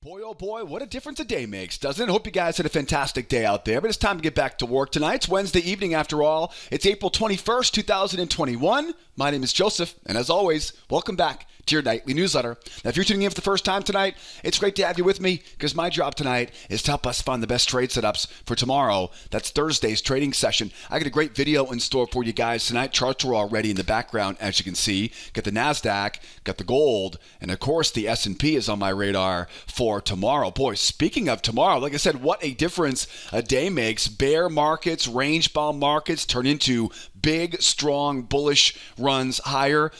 Boy, oh boy, what a difference a day makes, doesn't it? Hope you guys had a fantastic day out there, but it's time to get back to work tonight. It's Wednesday evening after all. It's April 21st, 2021. My name is Joseph, and as always, welcome back to your nightly newsletter. Now, if you're tuning in for the first time tonight, it's great to have you with me because my job tonight is to help us find the best trade setups for tomorrow. That's Thursday's trading session. I got a great video in store for you guys tonight. Charts are already in the background, as you can see. Got the Nasdaq, got the gold, and of course the S&P is on my radar for tomorrow. Boy, speaking of tomorrow, like I said, what a difference a day makes. Bear markets, range-bound markets turn into big, strong, bullish runs higher.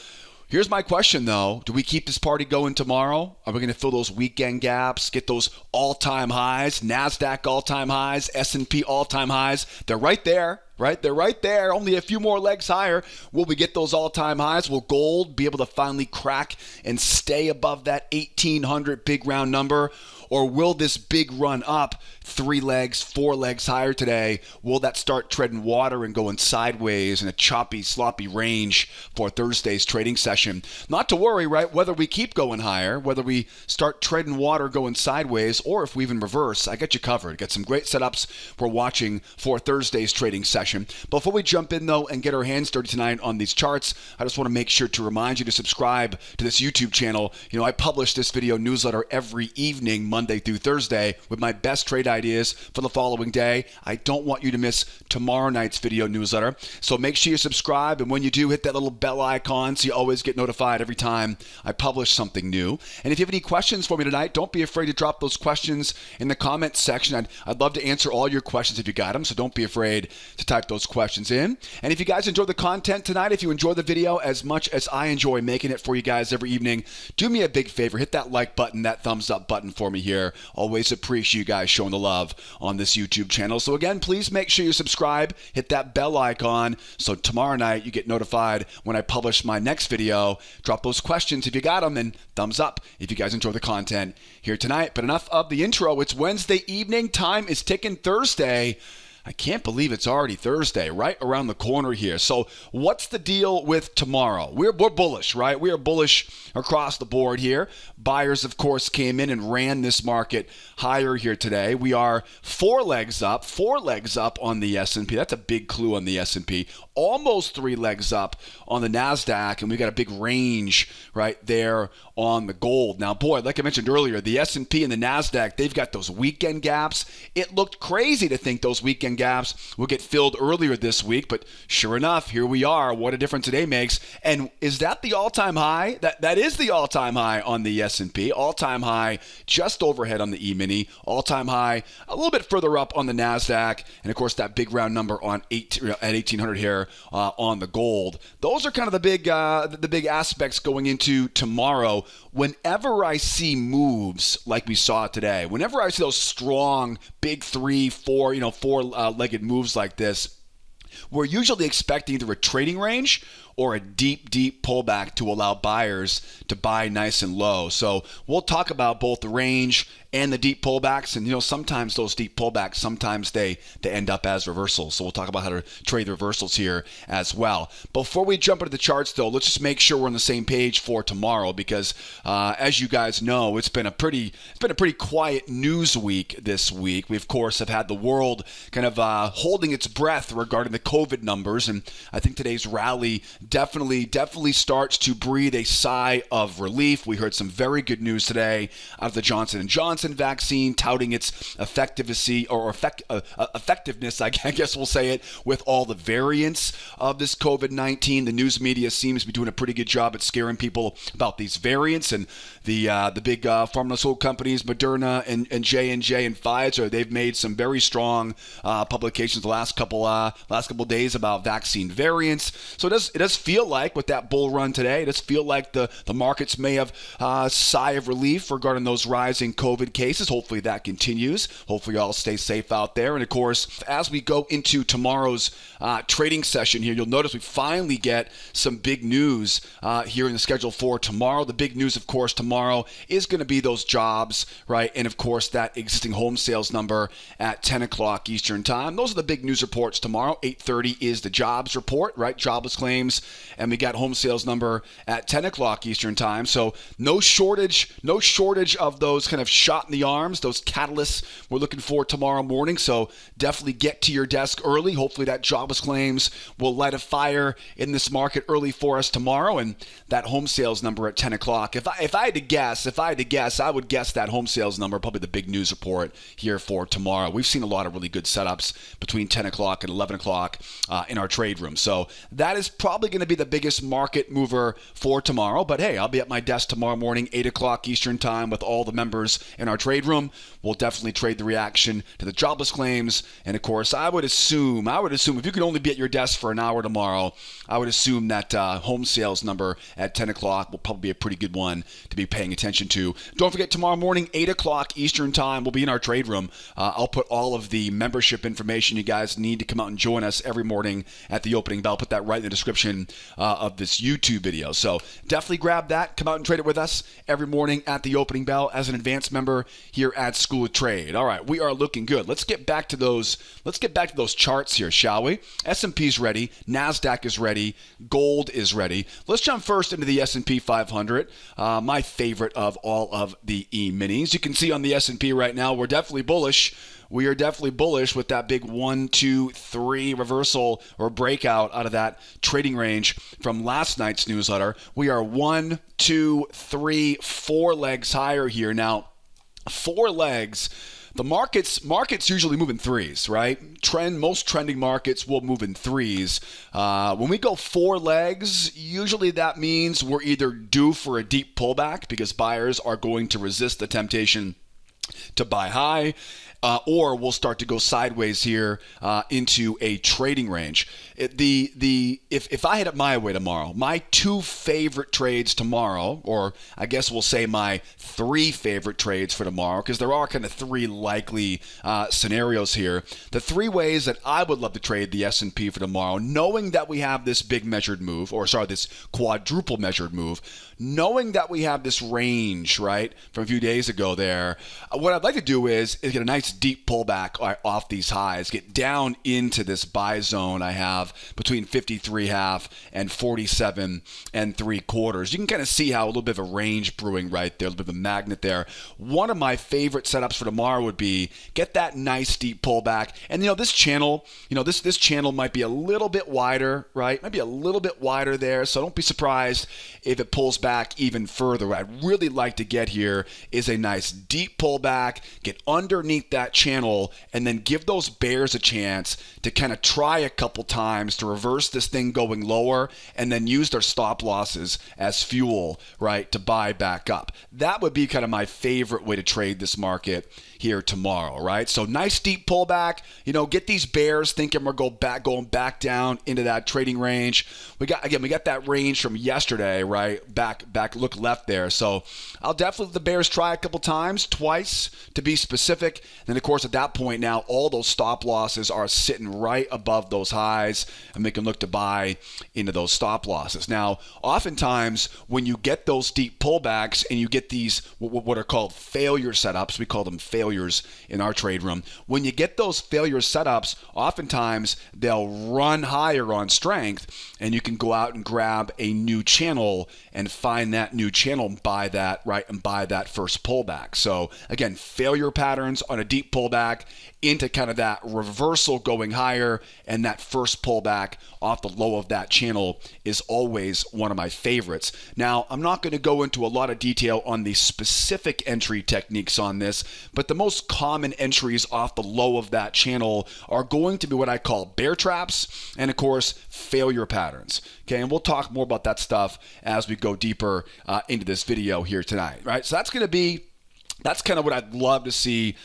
Here's my question, though. Do we keep this party going tomorrow? Are we going to fill those weekend gaps, get those all-time highs, Nasdaq all-time highs, S&P all-time highs? They're right there, right? They're right there. Only a few more legs higher. Will we get those all-time highs? Will gold be able to finally crack and stay above that 1,800 big round number? Or will this big run up 3 legs, 4 legs higher today, will that start treading water and going sideways in a choppy, sloppy range for Thursday's trading session? Not to worry, right? Whether we keep going higher, whether we start treading water going sideways, or if we even reverse, I got you covered. Got some great setups we're watching for Thursday's trading session. Before we jump in, though, and get our hands dirty tonight on these charts, I just want to make sure to remind you to subscribe to this YouTube channel. You know, I publish this video newsletter every evening, Monday through Thursday, with my best trade ideas for the following day. I don't want you to miss tomorrow night's video newsletter. So make sure you subscribe, and when you do, hit that little bell icon so you always get notified every time I publish something new. And if you have any questions for me tonight, don't be afraid to drop those questions in the comments section. I'd love to answer all your questions if you got them, so don't be afraid to type those questions in. And if you guys enjoy the content tonight, if you enjoy the video as much as I enjoy making it for you guys every evening, do me a big favor. Hit that like button, that thumbs up button for me here. Always appreciate you guys showing the love on this YouTube channel. So again, please make sure you subscribe, hit that bell icon, so tomorrow night you get notified when I publish my next video. Drop those questions if you got them, and thumbs up if you guys enjoy the content here tonight. But enough of the intro. It's Wednesday evening. Time is ticking. Thursday. I can't believe it's already Thursday, right around the corner here. So what's the deal with tomorrow? We're bullish, right? We are bullish across the board here. Buyers, of course, came in and ran this market higher here today. We are 4 legs up on the S&P. That's a big clue on the S&P. Almost 3 legs up on the Nasdaq, and we got a big range right there on the gold. Now, boy, like I mentioned earlier, the S&P and the Nasdaq, they've got those weekend gaps. It looked crazy to think those weekend gaps will get filled earlier this week, but sure enough, here we are. What a difference today makes. And is that the all-time high? That is the all-time high on the S&P. All-time high just overhead on the E-mini. All-time high a little bit further up on the Nasdaq. And, of course, that big round number on at 1,800 here on the gold. Those are kind of the big aspects going into tomorrow. Whenever I see moves like we saw today, whenever I see those strong, big 3, 4, 4-legged moves like this, we're usually expecting either a trading range or a deep pullback to allow buyers to buy nice and low. So we'll talk about both the range and the deep pullbacks. And, sometimes those deep pullbacks, sometimes they end up as reversals. So we'll talk about how to trade the reversals here as well. Before we jump into the charts, though, let's just make sure we're on the same page for tomorrow because, as you guys know, it's been a pretty quiet news week this week. We, of course, have had the world kind of holding its breath regarding the COVID numbers. And I think today's rally definitely starts to breathe a sigh of relief. We heard some very good news today out of the Johnson & Johnson vaccine, touting its effectiveness, I guess we'll say it, with all the variants of this COVID-19. The news media seems to be doing a pretty good job at scaring people about these variants, and the big pharmaceutical companies, Moderna and J&J and Pfizer, they've made some very strong publications the last couple days about vaccine variants. So it does feel like with that bull run today, it does feel like the markets may have a sigh of relief regarding those rising COVID cases. Hopefully that continues. Hopefully you all stay safe out there. And of course, as we go into tomorrow's trading session here, you'll notice we finally get some big news here in the schedule for tomorrow. The big news, of course, tomorrow is going to be those jobs, right? And of course, that existing home sales number at 10 o'clock Eastern time. Those are the big news reports tomorrow. 8:30 is the jobs report, right? Jobless claims and we got home sales number at 10 o'clock Eastern time. So no shortage of those kind of shot in the arms, those catalysts we're looking for tomorrow morning. So definitely get to your desk early. Hopefully that jobless claims will light a fire in this market early for us tomorrow, and that home sales number at 10 o'clock. If I had to guess, I would guess that home sales number, probably the big news report here for tomorrow. We've seen a lot of really good setups between 10 o'clock and 11 o'clock in our trade room. So that is probably going to be the biggest market mover for tomorrow. But hey, I'll be at my desk tomorrow morning, 8 o'clock Eastern time, with all the members in our trade room. We'll definitely trade the reaction to the jobless claims. And of course, I would assume if you could only be at your desk for an hour tomorrow, I would assume that home sales number at 10 o'clock will probably be a pretty good one to be paying attention to. Don't forget, tomorrow morning, 8 o'clock Eastern time, we'll be in our trade room. I'll put all of the membership information you guys need to come out and join us every morning at the opening bell. I'll put that right in the description of this YouTube video. So definitely grab that. Come out and trade it with us every morning at the opening bell as an advanced member here at School of Trade. All right, we are looking good. Let's get back to those charts here, shall we? S&P's ready. Nasdaq is ready. Gold is ready. Let's jump first into the S&P 500, my favorite of all of the E-minis. You can see on the S&P right now, we're definitely bullish. We are definitely bullish with that big 1, 2, 3 reversal or breakout out of that trading range from last night's newsletter. We are 1, 2, 3, 4 legs higher here. Now, 4 legs. The markets usually move in threes, right? Most trending markets will move in threes. When we go 4 legs, usually that means we're either due for a deep pullback because buyers are going to resist the temptation to buy high, or we'll start to go sideways here into a trading range. If I had it my way tomorrow, my 2 favorite trades tomorrow, or I guess we'll say my 3 favorite trades for tomorrow, because there are kind of 3 likely scenarios here. The 3 ways that I would love to trade the S&P for tomorrow, knowing that we have this big measured move, this quadruple measured move, knowing that we have this range, right, from a few days ago there, what I'd like to do is get a nice deep pullback off these highs, get down into this buy zone I have between 53.5 and 47 3/4. You can kind of see how a little bit of a range brewing right there, a little bit of a magnet there. One of my favorite setups for tomorrow would be get that nice deep pullback. And this channel, this channel might be a little bit wider, right? Might be a little bit wider there. So don't be surprised if it pulls back even further. What I'd really like to get here is a nice deep pullback, get underneath that channel, and then give those bears a chance to kind of try a couple times to reverse this thing going lower and then use their stop losses as fuel, right, to buy back up. That would be kind of my favorite way to trade this market here tomorrow, right? So nice deep pullback, get these bears thinking we're going back down into that trading range. We got that range from yesterday, right? Back look left there. So I'll definitely let the bears try a couple times, twice to be specific. And then of course at that point now all those stop losses are sitting right above those highs, and we can look to buy into those stop losses. Now, oftentimes when you get those deep pullbacks and you get these what are called failure setups, we call them failures in our trade room. When you get those failure setups, oftentimes they'll run higher on strength, and you can go out and grab a new channel and find that new channel and buy that, right, and buy that first pullback. So again, failure patterns on a deep pullback into kind of that reversal going higher, and that first pullback off the low of that channel is always one of my favorites. Now, I'm not going to go into a lot of detail on the specific entry techniques on this, but the most common entries off the low of that channel are going to be what I call bear traps and, of course, failure patterns. Okay, and we'll talk more about that stuff as we go deeper into this video here tonight, right? So that's kind of what I'd love to see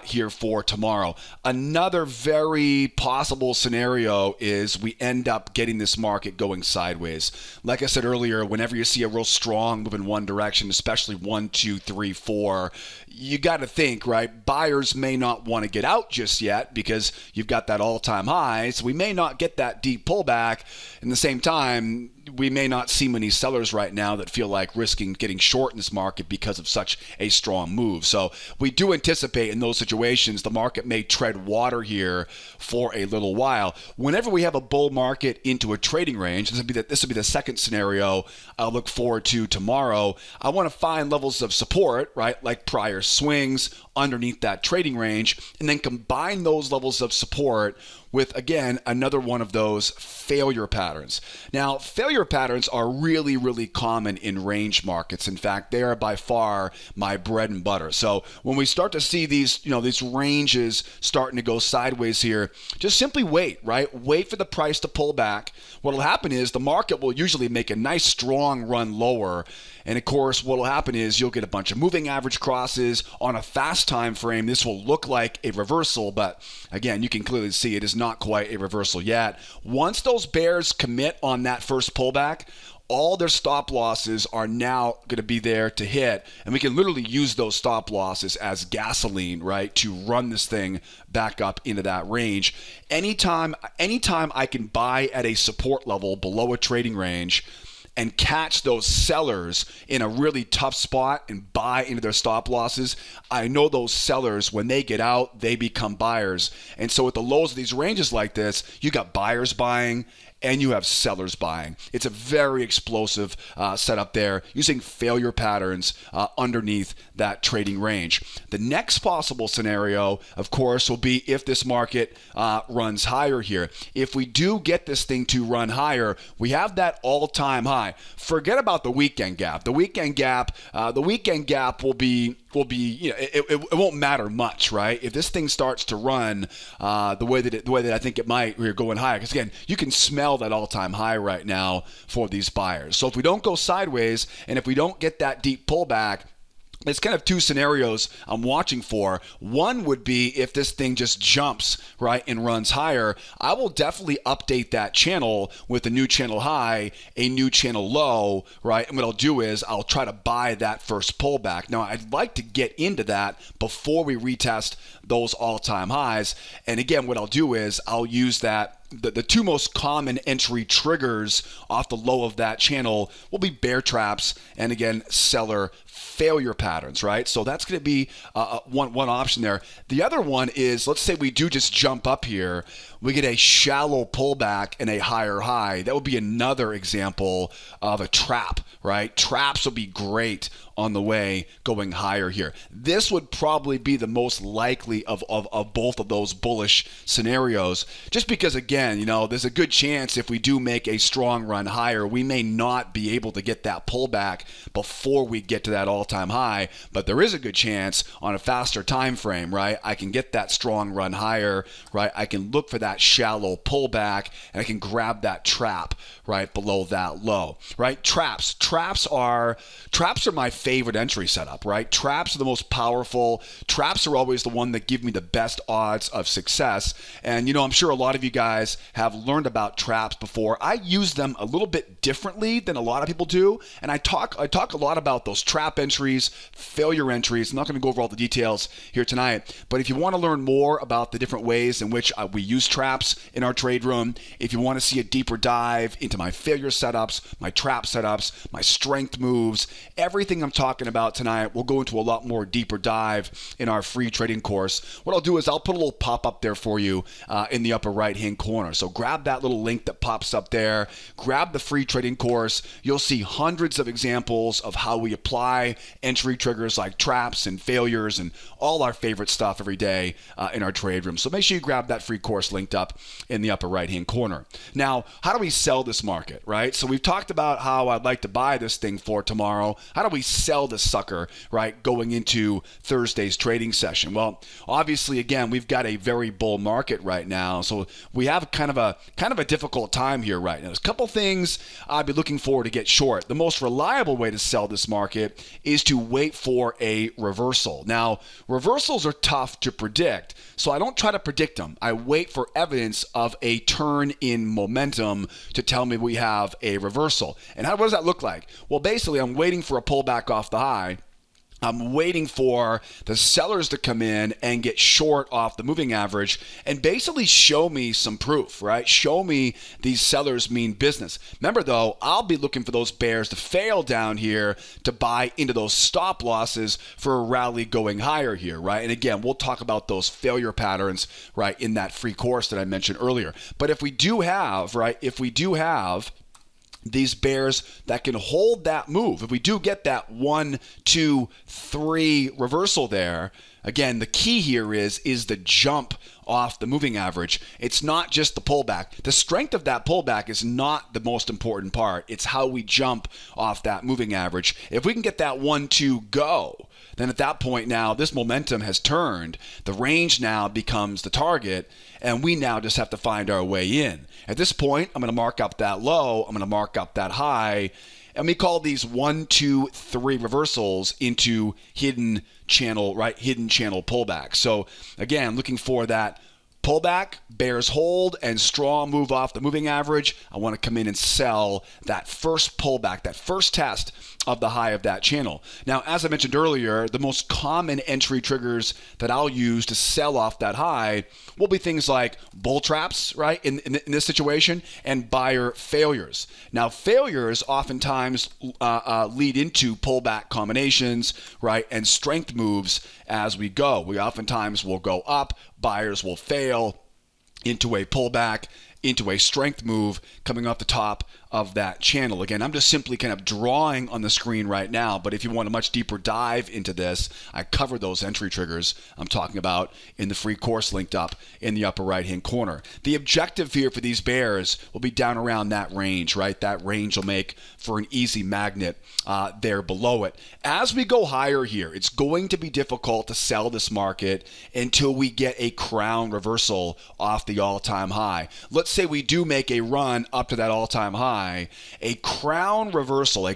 here for tomorrow. Another very possible scenario is we end up getting this market going sideways. Like I said earlier, whenever you see a real strong move in one direction, especially 1, 2, 3, 4, you got to think, right? Buyers may not want to get out just yet because you've got that all-time high. So we may not get that deep pullback. In the same time, we may not see many sellers right now that feel like risking getting short in this market because of such a strong move. So we do anticipate in those situations the market may tread water here for a little while. Whenever we have a bull market into a trading range, this would be the second scenario I'll look forward to tomorrow. I want to find levels of support, right, like prior swings underneath that trading range, and then combine those levels of support with, again, another one of those failure patterns. Now, failure patterns are really, really common in range markets. In fact, they are by far my bread and butter. So when we start to see these ranges starting to go sideways here, just simply wait, right? Wait for the price to pull back. What will happen is the market will usually make a nice strong run lower. And of course, what will happen is you'll get a bunch of moving average crosses on a fast time frame. This will look like a reversal, but again, you can clearly see it is not quite a reversal yet. Once those bears commit on that first pullback, all their stop losses are now going to be there to hit, and we can literally use those stop losses as gasoline, right, to run this thing back up into that range. Anytime I can buy at a support level below a trading range and catch those sellers in a really tough spot and buy into their stop losses, I know those sellers, when they get out, they become buyers. And so at the lows of these ranges like this, you got buyers buying and you have sellers buying. It's a very explosive setup there using failure patterns underneath that trading range. The next possible scenario, of course, will be if this market runs higher here. If we do get this thing to run higher, we have that all-time high. Forget about the weekend gap. The weekend gap will be it won't matter much, right? If this thing starts to run the way that I think it might, we're going higher. Because again, you can smell that all-time high right now for these buyers. So if we don't go sideways and if we don't get that deep pullback, it's kind of two scenarios I'm watching for. One would be if this thing just jumps, right, and runs higher. I will definitely update that channel with a new channel high, a new channel low, right? And what I'll do is I'll try to buy that first pullback. Now, I'd like to get into that before we retest those all-time highs. And again, what I'll do is I'll use that. The two most common entry triggers off the low of that channel will be bear traps and, again, seller failure patterns, right? So that's going to be one option there. The other one is, let's say we do just jump up here, we get a shallow pullback and a higher high. That would be another example of a trap, right? Traps will be great on the way going higher here. This would probably be the most likely of both of those bullish scenarios, just because, again, there's a good chance if we do make a strong run higher, we may not be able to get that pullback before we get to that all-time high, but there is a good chance on a faster time frame, right? I can get that strong run higher, right? I can look for that shallow pullback and I can grab that trap right below that low, right? Traps are my favorite entry setup, right? Traps are the most powerful. Traps are always the one that give me the best odds of success. And I'm sure a lot of you guys have learned about traps before. I use them a little bit differently than a lot of people do, and I talk a lot about those trap entries, failure entries. I'm not going to go over all the details here tonight, but if you want to learn more about the different ways in which we use traps in our trade room, if you want to see a deeper dive into my failure setups, my trap setups, my strength moves, everything I'm talking about tonight, we'll go into a lot more deeper dive in our free trading course. What I'll do is I'll put a little pop-up there for you in the upper right-hand corner. So grab that little link that pops up there, grab the free trading course. You'll see hundreds of examples of how we apply entry triggers like traps and failures and all our favorite stuff every day in our trade room. So make sure you grab that free course linked up in the upper right-hand corner. Now, how do we sell this market, right? So we've talked about how I'd like to buy this thing for tomorrow. How do we sell this sucker, right, going into Thursday's trading session? Well, obviously, again, we've got a very bull market right now, so we have kind of a difficult time here right now. There's a couple things I'd be looking for to get short. The most reliable way to sell this market is to wait for a reversal. Now, reversals are tough to predict, so I don't try to predict them. I wait for evidence of a turn in momentum to tell me we have a reversal. And what does that look like? Well, basically, I'm waiting for a pullback off the high. I'm waiting for the sellers to come in and get short off the moving average and basically show me some proof, right? Show me these sellers mean business. Remember, though, I'll be looking for those bears to fail down here to buy into those stop losses for a rally going higher here, right? And again, we'll talk about those failure patterns, right, in that free course that I mentioned earlier. But if we do have, right, these bears that can hold that move, if we do get that 1, 2, 3 reversal there, again, the key here is the jump off the moving average. It's not just the pullback. The strength of that pullback is not the most important part. It's how we jump off that moving average. If we can get that 1, 2 go, then at that point now, this momentum has turned. The range now becomes the target, and we now just have to find our way in. At this point, I'm going to mark up that low. I'm going to mark up that high. And we call these 1, 2, 3 reversals into hidden channel, right? Hidden channel pullback. So again, looking for that pullback, bears hold, and strong move off the moving average. I want to come in and sell that first pullback, that first test of the high of that channel. Now, as I mentioned earlier, the most common entry triggers that I'll use to sell off that high will be things like bull traps, right, in this situation, and buyer failures. Now, failures oftentimes lead into pullback combinations, right, and strength moves as we go. We oftentimes will go up, buyers will fail into a pullback, into a strength move coming off the top of that channel. Again, I'm just simply kind of drawing on the screen right now, but if you want a much deeper dive into this, I cover those entry triggers I'm talking about in the free course linked up in the upper right-hand corner. The objective here for these bears will be down around that range, right? That range will make for an easy magnet there below it. As we go higher here, it's going to be difficult to sell this market until we get a crown reversal off the all-time high. Let's say we do make a run up to that all-time high. A crown reversals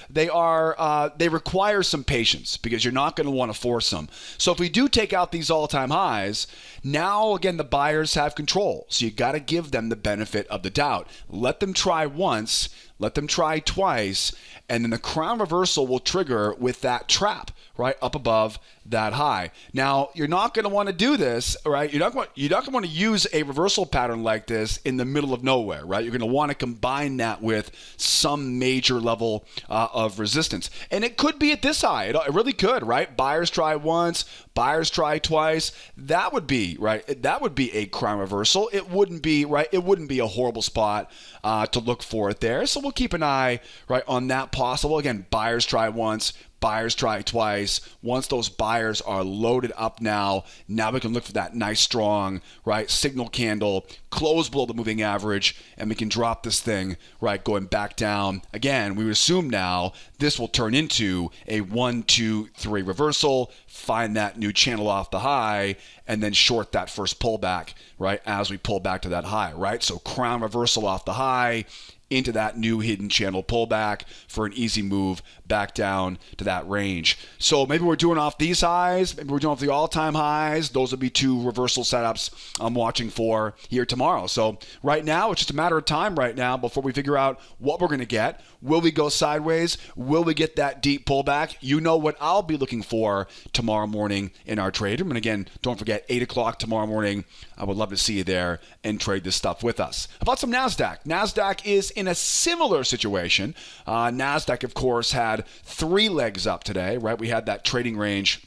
they require some patience because you're not going to want to force them. So if we do take out these all-time highs, now again the buyers have control. So you got to give them the benefit of the doubt. Let them try once, let them try twice, and then the crown reversal will trigger with that trap right up above that high. Now, you're not going to want to do this, right? You're not going to want to use a reversal pattern like this in the middle of nowhere, right? You're going to want to combine that with some major level of resistance. And it could be at this high. It really could, right? Buyers try once, buyers try twice. That would be, right? That would be a crown reversal. It wouldn't be, right? It wouldn't be a horrible spot to look for it there. So we'll keep an eye, right, on that possible. Again, buyers try once, buyers try twice. Once those buyers are loaded up now we can look for that nice strong, right, signal candle, close below the moving average, and we can drop this thing, right, going back down. Again, we would assume now this will turn into a 1, 2, 3 reversal, find that new channel off the high, and then short that first pullback, right, as we pull back to that high, right? So crown reversal off the high, into that new hidden channel pullback for an easy move back down to that range. So maybe we're doing off these highs, maybe we're doing off the all-time highs. Those would be two reversal setups I'm watching for here tomorrow. So right now, it's just a matter of time right now before we figure out what we're going to get. Will we go sideways? Will we get that deep pullback? You know what I'll be looking for tomorrow morning in our trade room. And again, don't forget, 8 o'clock tomorrow morning. I would love to see you there and trade this stuff with us. How about some Nasdaq? Nasdaq is in a similar situation. Nasdaq, of course, had 3 legs up today, right? We had that trading range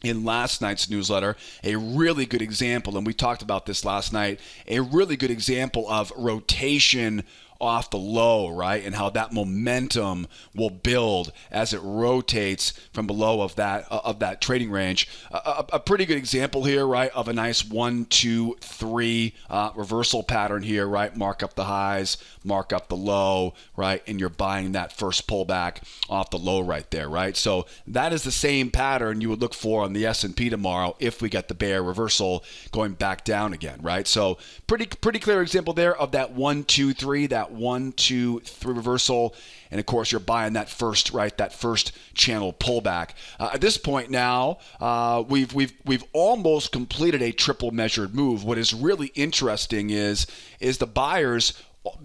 in last night's newsletter, a really good example, and we talked about this last night, a really good example of rotation off the low, right? And how that momentum will build as it rotates from below of that trading range. A pretty good example here, right, of a nice 1, 2, 3 reversal pattern here, right? Mark up the highs, mark up the low, right? And you're buying that first pullback off the low right there, right? So that is the same pattern you would look for on the S&P tomorrow if we get the bear reversal going back down again, right? So pretty clear example there of that 1, 2, 3, that 1, 2, 3 reversal. And of course, you're buying that first, right, that first channel pullback. At this point now, we've almost completed a triple measured move. What is really interesting is the buyers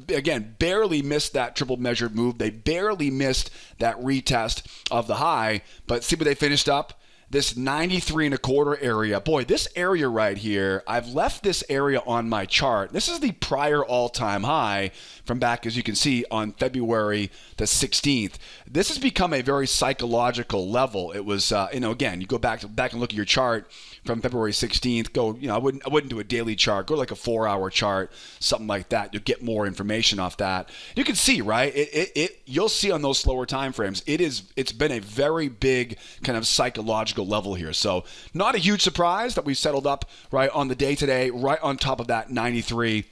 again, barely missed that triple measured move. They barely missed that retest of the high. But see what they finished up? This 93 and a quarter area. Boy, this area right here, I've left this area on my chart. This is the prior all-time high from back, as you can see, on February the 16th. This has become a very psychological level. It was, again, you go back and look at your chart from February 16th. Go, I wouldn't do a daily chart. Go like a 4-hour chart, something like that. You'll get more information off that. You can see, right? You'll see on those slower time frames. It's been a very big kind of psychological level here. So not a huge surprise that we settled up right on the day today, right on top of that 93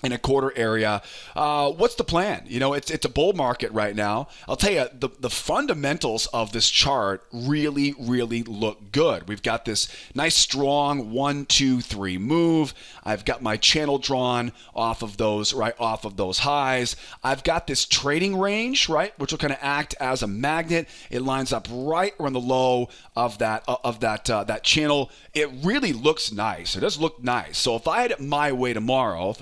and a quarter area. What's the plan? It's a bull market right now. I'll tell you, the fundamentals of this chart really, really look good. We've got this nice, strong 1, 2, 3 move. I've got my channel drawn off of those highs. I've got this trading range, right, which will kind of act as a magnet. It lines up right around the low of that channel. It really looks nice. It does look nice. So if I had it my way tomorrow,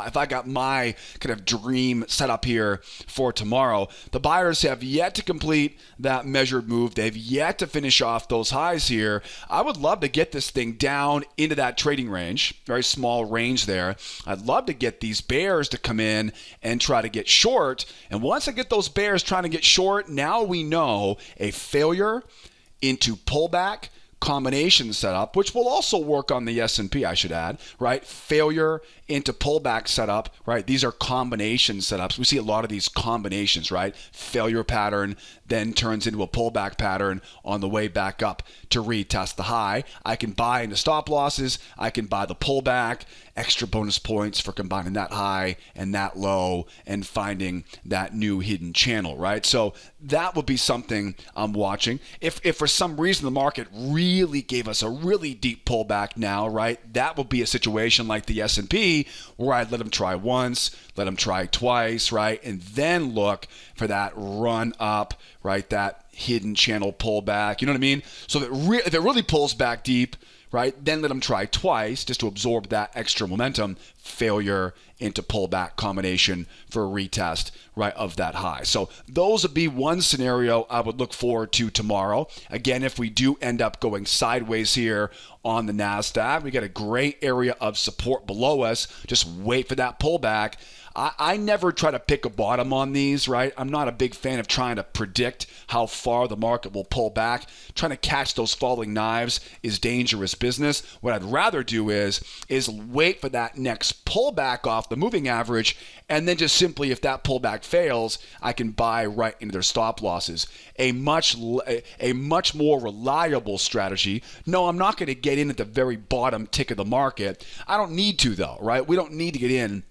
if I got my kind of dream set up here for tomorrow, the buyers have yet to complete that measured move. They've yet to finish off those highs here. I would love to get this thing down into that trading range, very small range there. I'd love to get these bears to come in and try to get short. And once I get those bears trying to get short, now we know a failure into pullback combination setup, which will also work on the S&P, I should add, right? Failure into pullback setup, right? These are combination setups. We see a lot of these combinations, right? Failure pattern then turns into a pullback pattern on the way back up to retest the high. I can buy into stop losses. I can buy the pullback, extra bonus points for combining that high and that low and finding that new hidden channel, right? So that would be something I'm watching. If for some reason the market really gave us a really deep pullback now, right, that would be a situation like the S&P where I'd let them try once, let them try twice, right, and then look for that run up, right, that hidden channel pullback. You know what I mean? So if it really pulls back deep, right, then let them try twice just to absorb that extra momentum. Failure into pullback combination for a retest, right, of that high. So those would be one scenario I would look forward to tomorrow. Again, if we do end up going sideways here on the Nasdaq, we got a great area of support below us. Just wait for that pullback. I never try to pick a bottom on these, right? I'm not a big fan of trying to predict how far the market will pull back. Trying to catch those falling knives is dangerous business. What I'd rather do is wait for that next pullback off the moving average, and then just simply, if that pullback fails, I can buy right into their stop losses. A much more reliable strategy. No, I'm not going to get in at the very bottom tick of the market. I don't need to, though, right? We don't need to get in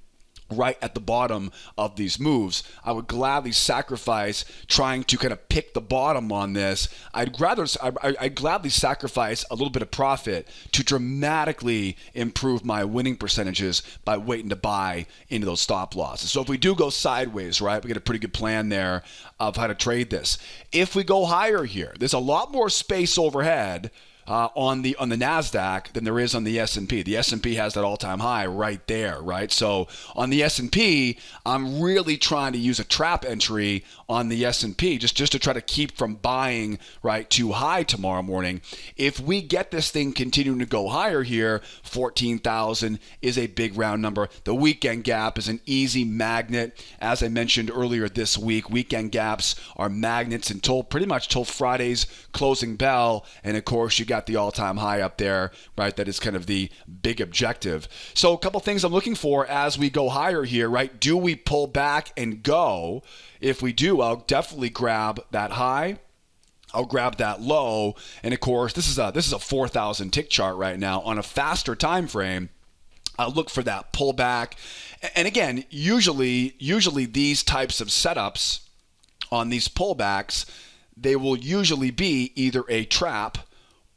right at the bottom of these moves. I would gladly sacrifice trying to kind of pick the bottom on this. I'd gladly sacrifice a little bit of profit to dramatically improve my winning percentages by waiting to buy into those stop losses. So if we do go sideways, right, we get a pretty good plan there of how to trade this. If we go higher here, there's a lot more space overhead on the Nasdaq than there is on the S&P. The S&P has that all-time high right there, right? So on the S&P, I'm really trying to use a trap entry on the S&P just to try to keep from buying right too high tomorrow morning. If we get this thing continuing to go higher here, 14,000 is a big round number. The weekend gap is an easy magnet. As I mentioned earlier this week, weekend gaps are magnets until pretty much till Friday's closing bell, and of course you got the all-time high up there, right? That is kind of the big objective. So a couple things I'm looking for as we go higher here, right? Do we pull back and go? If we do, I'll definitely grab that high. I'll grab that low. And of course, this is a 4,000 tick chart right now on a faster time frame. I'll look for that pullback. And again, usually these types of setups on these pullbacks, they will usually be either a trap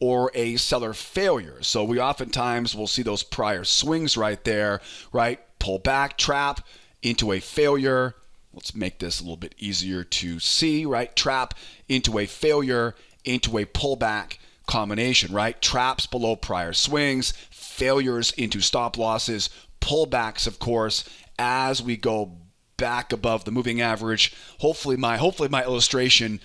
or a seller failure. So we oftentimes will see those prior swings right there, right? Pull back, trap into a failure. Let's make this a little bit easier to see, right? Trap into a failure, into a pullback combination, right? Traps below prior swings, failures into stop losses, pullbacks, of course, as we go back above the moving average. Hopefully my illustration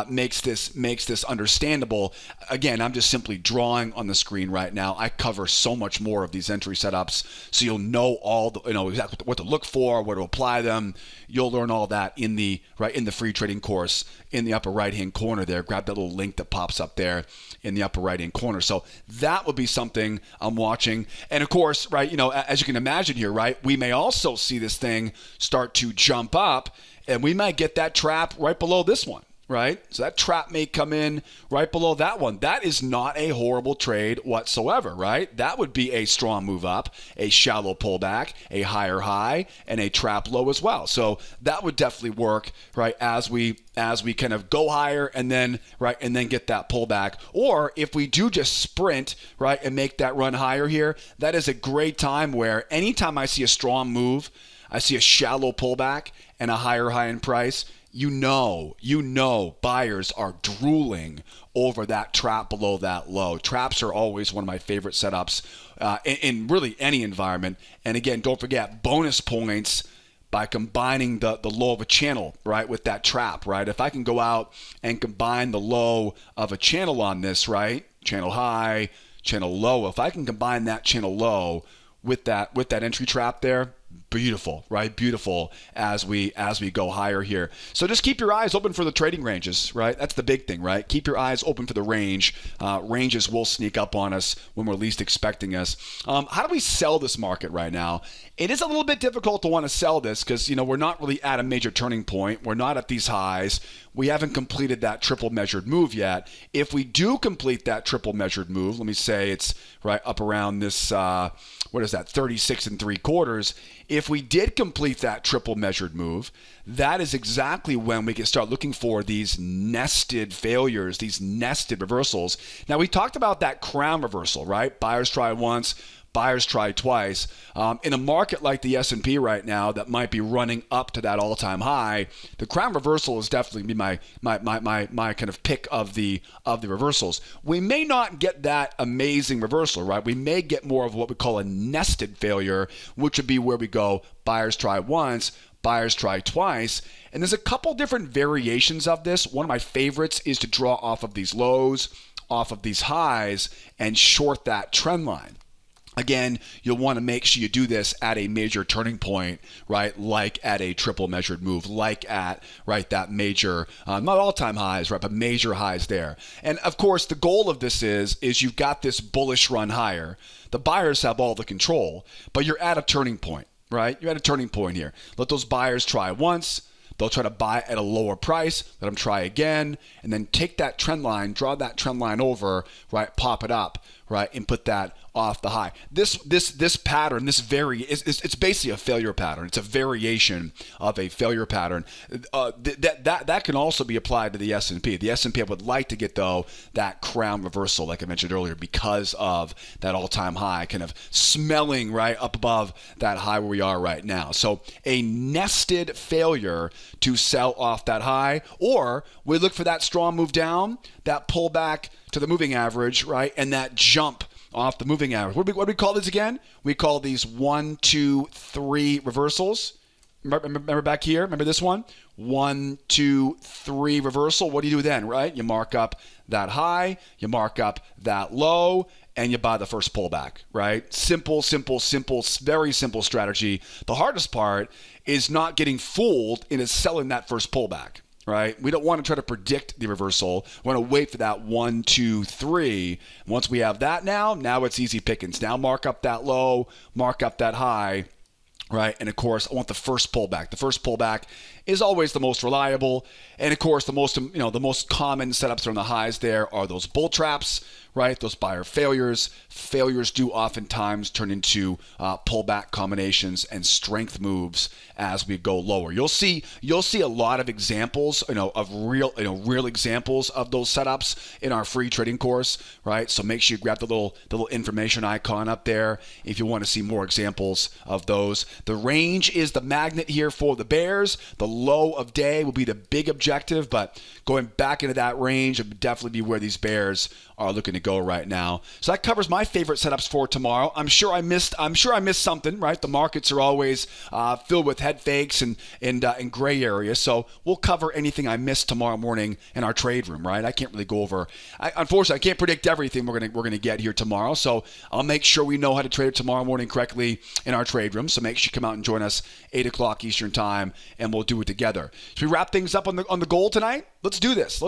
makes this understandable. Again, I'm just simply drawing on the screen right now. I cover so much more of these entry setups, so you'll know exactly what to look for, where to apply them. You'll learn all that in the free trading course in the upper right hand corner there. Grab that little link that pops up there in the upper right hand corner. So that would be something I'm watching. And of course, right, as you can imagine here, right, we may also see this thing start to jump up, and we might get that trap right below this one. Right? So that trap may come in right below that one. That is not a horrible trade whatsoever, right? That would be a strong move up, a shallow pullback, a higher high, and a trap low as well. So that would definitely work, right, as we kind of go higher and then get that pullback. Or if we do just sprint, right, and make that run higher here, that is a great time where anytime I see a strong move, I see a shallow pullback and a higher high in price, you know buyers are drooling over that trap below that low. Traps are always one of my favorite setups in really any environment. And again, don't forget bonus points by combining the low of a channel, right, with that trap, right? If I can go out and combine the low of a channel on this, right, channel high, channel low, if I can combine that channel low with that entry trap there, beautiful, right? Beautiful as we go higher here. So just keep your eyes open for the trading ranges, right? That's the big thing, right? Keep your eyes open for the range. Ranges will sneak up on us when we're least expecting us. How do we sell this market right now? It is a little bit difficult to want to sell this because, we're not really at a major turning point. We're not at these highs. We haven't completed that triple measured move yet. If we do complete that triple measured move, let me say it's right up around this, 36 3/4. If we did complete that triple measured move, that is exactly when we can start looking for these nested failures, these nested reversals. Now, we talked about that crown reversal, right? Buyers try once, buyers try twice. In a market like the S&P right now that might be running up to that all-time high, the crown reversal is definitely be my kind of pick of the reversals. We may not get that amazing reversal, right? We may get more of what we call a nested failure, which would be where we go buyers try once, buyers try twice. And there's a couple different variations of this. One of my favorites is to draw off of these lows, off of these highs, and short that trend line. Again, you'll want to make sure you do this at a major turning point, right? Like at a triple measured move, like at, right, that major, not all-time highs, right, but major highs there. And of course, the goal of this is you've got this bullish run higher. The buyers have all the control, but you're at a turning point, right? You're at a turning point here. Let those buyers try once. They'll try to buy at a lower price, let them try again, and then take that trend line, draw that trend line over, right, pop it up, right, and put that off the high. This pattern, it's basically a failure pattern. It's a variation of a failure pattern. That can also be applied to the S&P. The S&P, I would like to get, though, that crown reversal, like I mentioned earlier, because of that all-time high kind of smelling right up above that high where we are right now. So a nested failure to sell off that high, or we look for that strong move down, that pullback to the moving average, right, and that jump off the moving average. What do we call these again? We call these 1, 2, 3 reversals. Remember back here? Remember this one? 1, 2, 3 reversal. What do you do then, right? You mark up that high, you mark up that low, and you buy the first pullback, right? Simple, very simple strategy. The hardest part is not getting fooled into selling that first pullback. Right? We don't want to try to predict the reversal. We want to wait for that 1, 2, 3. Once we have that now it's easy pickings. Now mark up that low, mark up that high, right? And of course, I want the first pullback. The first pullback is always the most reliable. And of course, the most common setups on the highs there are those bull traps, right? Those buyer failures. Failures do oftentimes turn into pullback combinations and strength moves as we go lower. You'll see a lot of examples, of real examples of those setups in our free trading course, right? So make sure you grab the little information icon up there if you want to see more examples of those. The range is the magnet here for the bears. The low of day will be the big objective, but going back into that range would definitely be where these bears are looking to go right now. So that covers my favorite setups for tomorrow. I'm sure I missed something, right? The markets are always filled with head fakes and gray areas. So we'll cover anything I missed tomorrow morning in our trade room, right? I can't really go over. Unfortunately, I can't predict everything we're gonna get here tomorrow. So I'll make sure we know how to trade tomorrow morning correctly in our trade room. So make sure you come out and join us 8 o'clock Eastern time, and we'll do it together. Should we wrap things up on the gold tonight? Let's do this.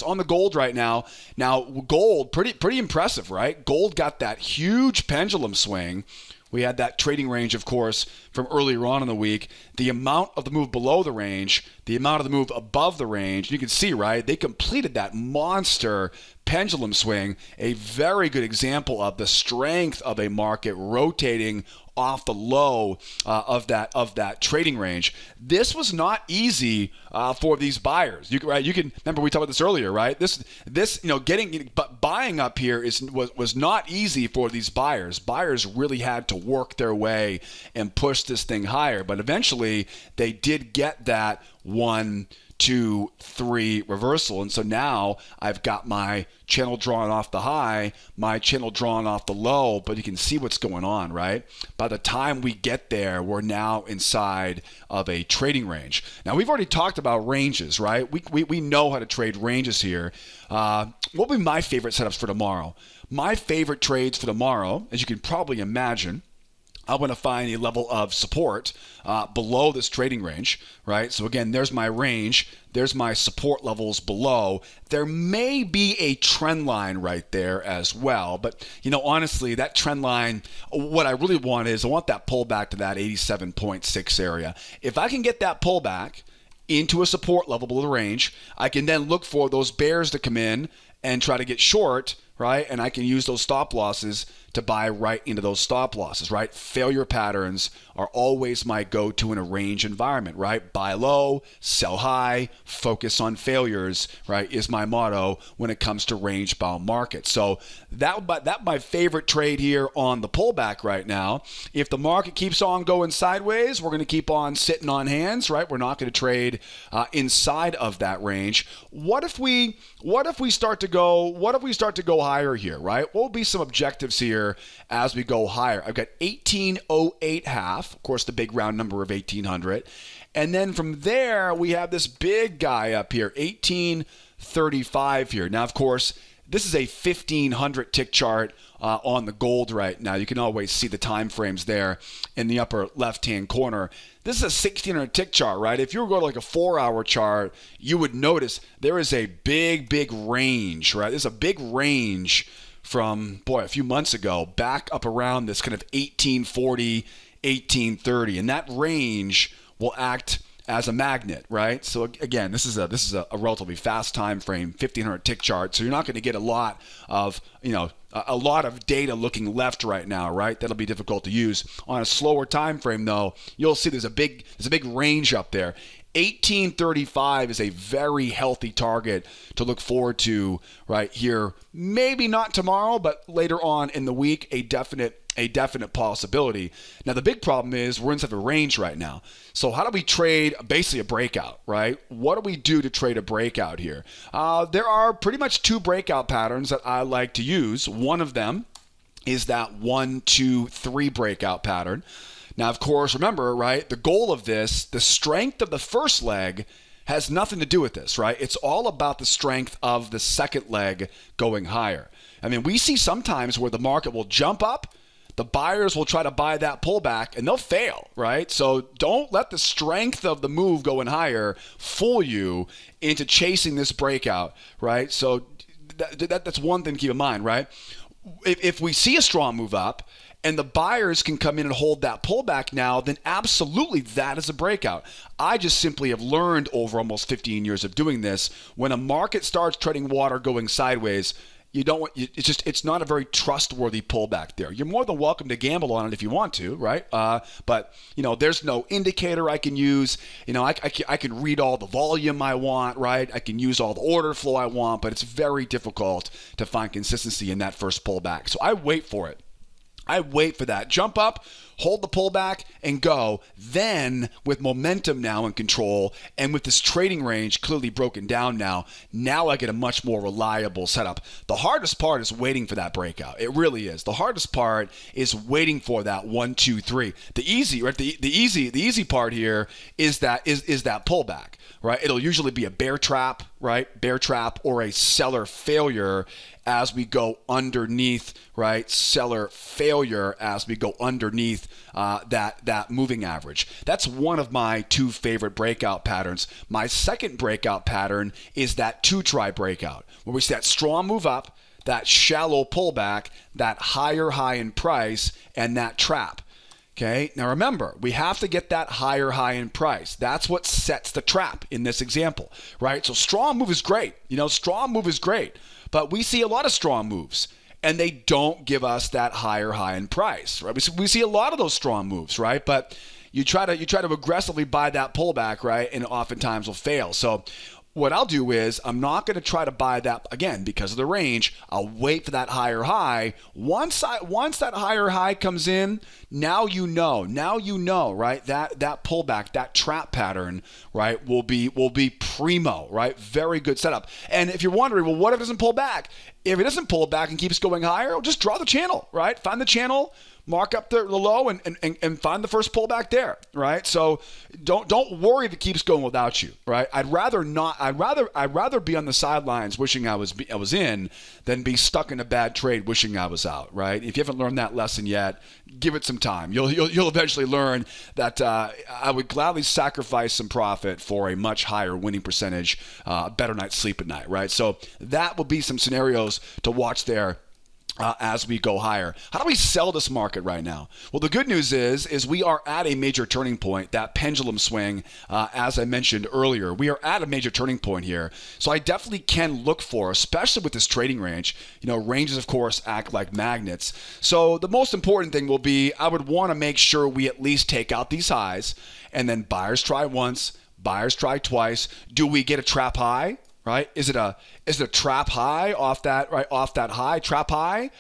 On the gold right now. Now, gold, pretty impressive, right? Gold got that huge pendulum swing. We had that trading range, of course, from earlier on in the week. The amount of the move below the range, the amount of the move above the range. You can see, right? They completed that monster pendulum swing. A very good example of the strength of a market rotating off the low of that trading range. This was not easy for these buyers. You can remember we talked about this earlier, right? But buying up here was not easy for these buyers. Buyers really had to work their way and push this thing higher, but eventually they did get that 1, 2, 3 reversal. And so now I've got my channel drawn off the high, my channel drawn off the low, but you can see what's going on, right? By the time we get there, we're now inside of a trading range. Now, we've already talked about ranges, right? We know how to trade ranges here. What will be my favorite setups for tomorrow? My favorite trades for tomorrow, as you can probably imagine, I want to find a level of support below this trading range, right? So again, there's my range. There's my support levels below. There may be a trend line right there as well. But, honestly, that trend line, what I really want is I want that pullback to that 87.6 area. If I can get that pullback into a support level below the range, I can then look for those bears to come in and try to get short, right? And I can use those stop losses to buy right into those stop losses, right? Failure patterns are always my go-to in a range environment, right? Buy low, sell high, focus on failures, right, is my motto when it comes to range-bound markets. So that's my favorite trade here on the pullback right now. If the market keeps on going sideways, we're going to keep on sitting on hands, right? We're not going to trade inside of that range. What if we start to go higher here, right? What will be some objectives here as we go higher? I've got 1808 half, of course, the big round number of 1800. And then from there, we have this big guy up here, 1835 here. Now, of course, this is a 1500 tick chart on the gold right now. You can always see the time frames there in the upper left-hand corner. This is a 1600 tick chart, right? If you were going to like a 4-hour chart, you would notice there is a big range, right? There's a big range from, a few months ago back up around this kind of 1840, 1830. And that range will act as a magnet, right? So again, this is a relatively fast time frame, 1500 tick chart. So you're not going to get a lot of data looking left right now, right? That'll be difficult to use. On a slower time frame though, you'll see there's a big range up there. 1835 is a very healthy target to look forward to right here. Maybe not tomorrow, but later on in the week, a definite possibility. Now, the big problem is we're inside a range right now. So how do we trade basically a breakout, right? What do we do to trade a breakout here? There are pretty much 2 breakout patterns that I like to use. One of them is that 1, 2, 3 breakout pattern. Now, of course, remember, right, the goal of this, the strength of the first leg has nothing to do with this, right? It's all about the strength of the second leg going higher. I mean, we see sometimes where the market will jump up, the buyers will try to buy that pullback, and they'll fail, right? So don't let the strength of the move going higher fool you into chasing this breakout, right? So that's one thing to keep in mind, right? If we see a strong move up, and the buyers can come in and hold that pullback now, then absolutely that is a breakout. I just simply have learned over almost 15 years of doing this, when a market starts treading water going sideways, it's not a very trustworthy pullback there. You're more than welcome to gamble on it if you want to, right? But there's no indicator I can use. I can read all the volume I want, right? I can use all the order flow I want, but it's very difficult to find consistency in that first pullback. So I wait for it. I wait for that jump up, hold the pullback, and go. Then, with momentum now in control, and with this trading range clearly broken down now I get a much more reliable setup. The hardest part is waiting for that breakout. It really is. The hardest part is waiting for that 1, 2, 3. The easy part here is that pullback, right? It'll usually be a bear trap, right? Bear trap or a seller failure as we go underneath, right? Seller failure as we go underneath that moving average. That's one of my 2 favorite breakout patterns. My second breakout pattern is that 2-try breakout, where we see that strong move up, that shallow pullback, that higher high in price, and that trap. Okay, now remember, we have to get that higher high in price. That's what sets the trap in this example, right? So strong move is great. Strong move is great. But we see a lot of strong moves, and they don't give us that higher high in price, right? We see a lot of those strong moves, right? But you try to aggressively buy that pullback, right? And oftentimes will fail. So what I'll do is I'm not going to try to buy that again because of the range. I'll wait for that higher high. Once that higher high comes in, now you know, right? That pullback, that trap pattern, right, will be primo, right? Very good setup. And if you're wondering, well, what if it doesn't pull back? If it doesn't pull back and keeps going higher, well, just draw the channel, right? Find the channel, mark up the low, and find the first pullback there, right? So don't worry if it keeps going without you, right? I'd rather be on the sidelines wishing I was in than be stuck in a bad trade wishing I was out, right? If you haven't learned that lesson yet, give it some time. You'll eventually learn that I would gladly sacrifice some profit for a much higher winning percentage, better night's sleep at night, right? So that will be some scenarios to watch there. As we go higher. How do we sell this market right now? Well, the good news is we are at a major turning point, that pendulum swing, as I mentioned earlier. We are at a major turning point here. So I definitely can look for, especially with this trading range, ranges, of course, act like magnets. So the most important thing will be I would want to make sure we at least take out these highs, and then buyers try once, buyers try twice. Do we get a trap high? Right? Is it a trap high off that high trap high?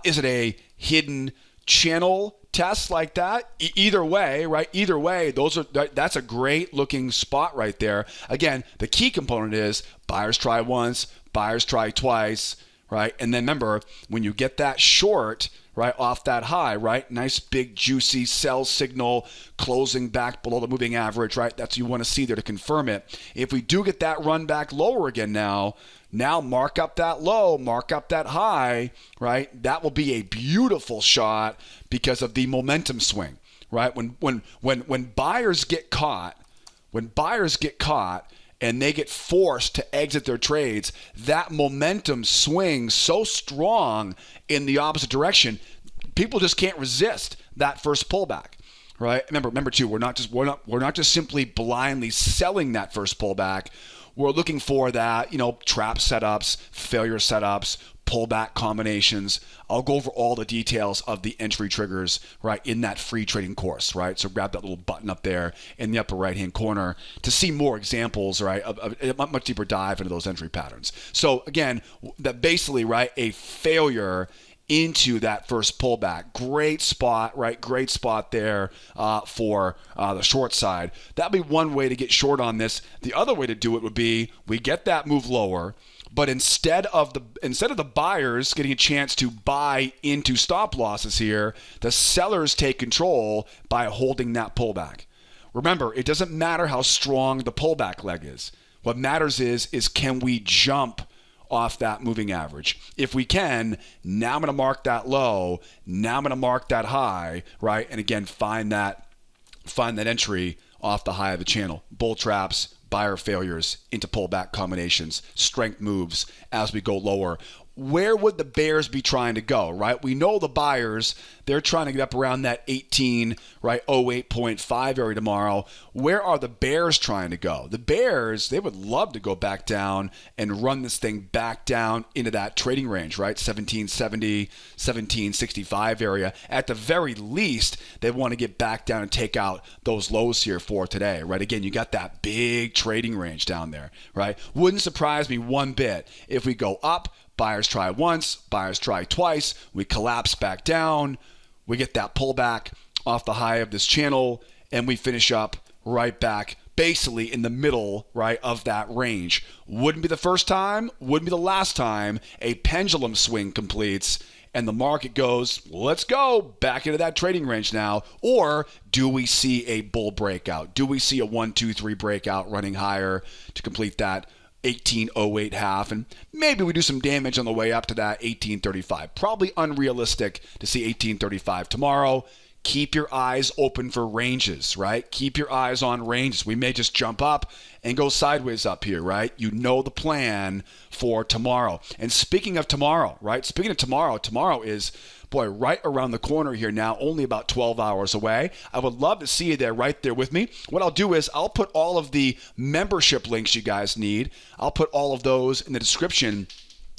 Is it a hidden channel test like that? Either way, right? Either way, that's a great looking spot right there. Again, the key component is buyers try once, buyers try twice, right? And then remember, when you get that short, right, off that high, right? Nice big juicy sell signal closing back below the moving average, right? That's what you want to see there to confirm it. If we do get that run back lower again now mark up that low, mark up that high, right? That will be a beautiful shot because of the momentum swing, right? When buyers get caught, and they get forced to exit their trades, that momentum swings so strong in the opposite direction, people just can't resist that first pullback, right? Remember too, we're not just simply blindly selling that first pullback. We're looking for that, trap setups, failure setups, pullback combinations. I'll go over all the details of the entry triggers, right, in that free trading course, right? So grab that little button up there in the upper right-hand corner to see more examples, right, of a much deeper dive into those entry patterns. So again, that basically, right, a failure into that first pullback. Great spot, right? Great spot there for the short side. That'd be one way to get short on this. The other way to do it would be we get that move lower, but instead of the buyers getting a chance to buy into stop losses here, the sellers take control by holding that pullback. Remember, it doesn't matter how strong the pullback leg is. What matters is can we jump off that moving average? If we can, now I'm going to mark that low. Now I'm going to mark that high, right? And again, find that entry off the high of the channel. Bull traps, buyer failures into pullback combinations, strength moves as we go lower. Where would the bears be trying to go, right? We know the buyers, they're trying to get up around that 18, right, 08.5 area tomorrow. Where are the bears trying to go? The bears, they would love to go back down and run this thing back down into that trading range, right? 1770, 1765 area. At the very least, they want to get back down and take out those lows here for today, right? Again, you got that big trading range down there, right? Wouldn't surprise me one bit if we go up, buyers try once, buyers try twice, we collapse back down, we get that pullback off the high of this channel, and we finish up right back basically in the middle, right, of that range. Wouldn't be the first time, wouldn't be the last time a pendulum swing completes and the market goes, let's go back into that trading range now. Or do we see a bull breakout? Do we see a 1, 2, 3 breakout running higher to complete that 1808 half? And maybe we do some damage on the way up to that 1835. Probably unrealistic to see 1835 tomorrow. Keep your eyes open for ranges, right? Keep your eyes on ranges. We may just jump up and go sideways up here, right? You know the plan for tomorrow. And speaking of tomorrow, right? Speaking of tomorrow, tomorrow is, boy, right around the corner here now, only about 12 hours away. I would love to see you there, right there with me. What I'll do is I'll put all of the membership links you guys need. I'll put all of those in the description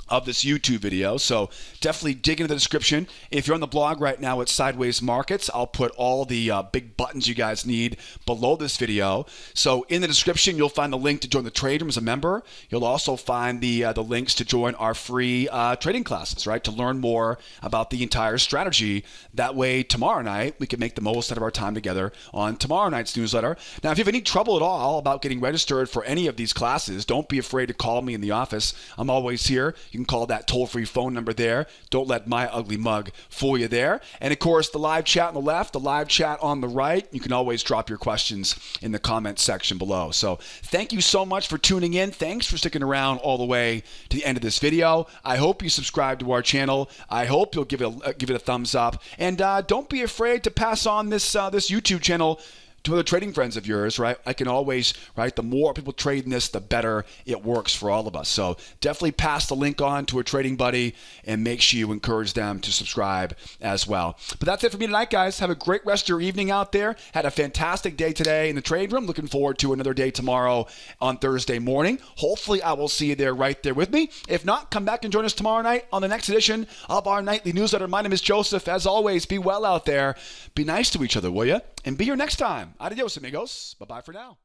of this YouTube video. So definitely dig into the description. If you're on the blog right now at Sideways Markets, I'll put all the big buttons you guys need below this video. So in the description, you'll find the link to join the trade room as a member. You'll also find the links to join our free trading classes, right? To learn more about the entire strategy. That way, tomorrow night, we can make the most out of our time together on tomorrow night's newsletter. Now, if you have any trouble at all about getting registered for any of these classes, don't be afraid to call me in the office. I'm always here. You can call that toll-free phone number there. Don't let my ugly mug fool you there. And of course, the live chat on the left, the live chat on the right. You can always drop your questions in the comments section below. So thank you so much for tuning in. Thanks for sticking around all the way to the end of this video. I hope you subscribe to our channel. I hope you'll give it a thumbs up. And don't be afraid to pass on this YouTube channel to other trading friends of yours, right? I can always, right, the more people trade in this, the better it works for all of us. So definitely pass the link on to a trading buddy and make sure you encourage them to subscribe as well. But that's it for me tonight, guys. Have a great rest of your evening out there. Had a fantastic day today in the trade room. Looking forward to another day tomorrow on Thursday morning. Hopefully I will see you there right there with me. If not, come back and join us tomorrow night on the next edition of our nightly newsletter. My name is Joseph. As always, be well out there. Be nice to each other, will you? And be here next time. Adios, amigos. Bye-bye for now.